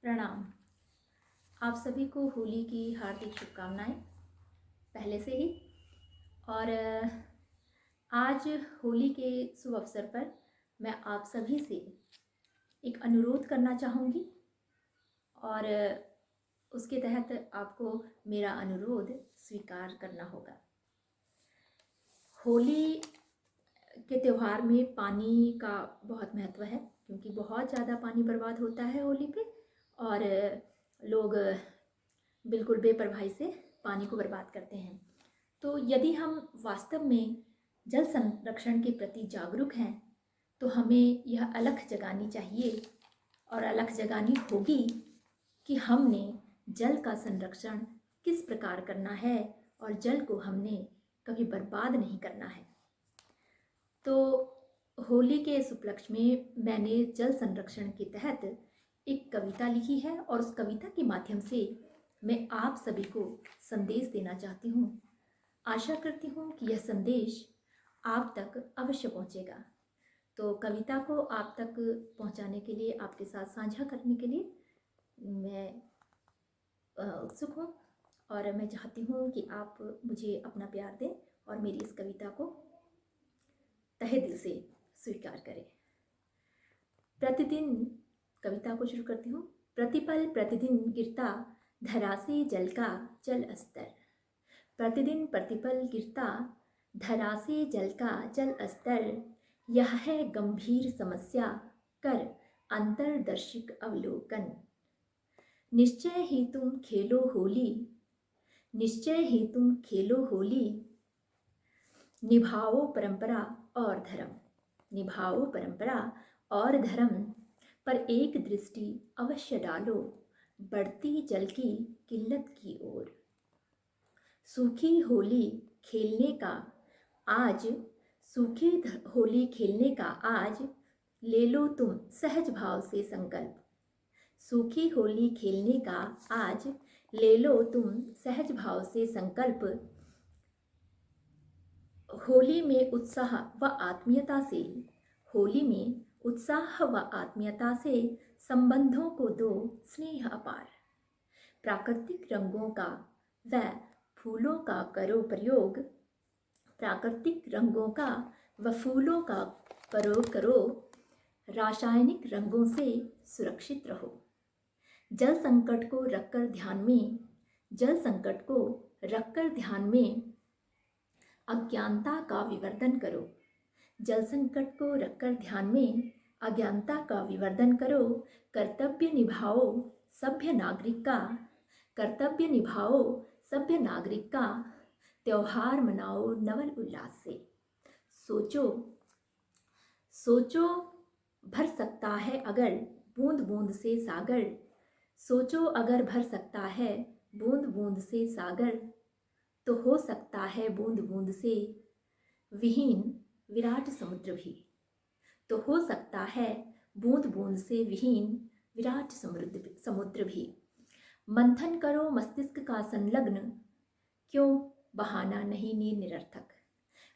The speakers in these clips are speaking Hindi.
प्रणाम। आप सभी को होली की हार्दिक शुभकामनाएं पहले से ही। और आज होली के शुभ अवसर पर मैं आप सभी से एक अनुरोध करना चाहूँगी और उसके तहत आपको मेरा अनुरोध स्वीकार करना होगा। होली के त्यौहार में पानी का बहुत महत्व है, क्योंकि बहुत ज़्यादा पानी बर्बाद होता है होली पे और लोग बिल्कुल बेपरवाही से पानी को बर्बाद करते हैं। तो यदि हम वास्तव में जल संरक्षण के प्रति जागरूक हैं तो हमें यह अलख जगानी चाहिए और अलख जगानी होगी कि हमने जल का संरक्षण किस प्रकार करना है और जल को हमने कभी बर्बाद नहीं करना है। तो होली के इस उपलक्ष्य में मैंने जल संरक्षण के तहत एक कविता लिखी है और उस कविता के माध्यम से मैं आप सभी को संदेश देना चाहती हूँ। आशा करती हूँ कि यह संदेश आप तक अवश्य पहुँचेगा। तो कविता को आप तक पहुँचाने के लिए, आपके साथ साझा करने के लिए मैं उत्सुक हूँ और मैं चाहती हूँ कि आप मुझे अपना प्यार दें और मेरी इस कविता को तहे दिल से स्वीकार करें। प्रतिदिन कविता को शुरू करती हूँ। प्रतिपल प्रतिदिन गिरता धरा से जल का जल स्तर। प्रतिदिन प्रतिपल गिरता धरा से जल का जल स्तर। यह है गंभीर समस्या, कर अंतर्दर्शिक अवलोकन। निश्चय ही तुम खेलो होली, निश्चय ही तुम खेलो होली। निभाओ परंपरा और धर्म, निभाओ परंपरा और धर्म। पर एक दृष्टि अवश्य डालो बढ़ती जल की किल्लत की ओर। सूखी होली खेलने का आज, सूखी होली खेलने का आज ले लो तुम सहज भाव से संकल्प। सूखी होली खेलने का आज ले लो तुम सहज भाव से संकल्प। होली में उत्साह व आत्मीयता से, होली में उत्साह व आत्मीयता से संबंधों को दो स्नेह अपार। प्राकृतिक रंगों का व फूलों का करो प्रयोग, प्राकृतिक रंगों का व फूलों का प्रयोग करो। रासायनिक रंगों से सुरक्षित रहो। जल संकट को रखकर ध्यान में, जल संकट को रखकर ध्यान में अज्ञानता का विवर्धन करो। जल संकट को रखकर ध्यान में अज्ञानता का विवर्धन करो। कर्तव्य निभाओ सभ्य नागरिक का, कर्तव्य निभाओ सभ्य नागरिक का। त्योहार मनाओ नवल उल्लास से। सोचो, सोचो भर सकता है अगर बूंद बूंद से सागर। सोचो अगर भर सकता है बूंद बूंद से सागर, तो हो सकता है बूंद बूंद से विहीन विराट समुद्र भी। तो हो सकता है बूंद बूंद से विहीन विराट समुद्र भी। मंथन करो मस्तिष्क का संलग्न, क्यों बहाना नहीं नीर निरर्थक।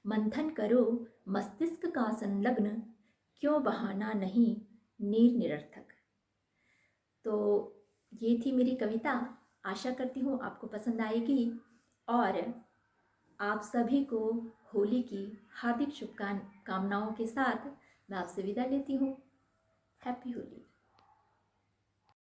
मंथन करो मस्तिष्क का संलग्न, क्यों बहाना नहीं नीर निरर्थक। तो ये थी मेरी कविता। आशा करती हूँ आपको पसंद आएगी और आप सभी को होली की हार्दिक शुभकामनाओं के साथ मैं आपसे विदा लेती हूँ। हैप्पी होली।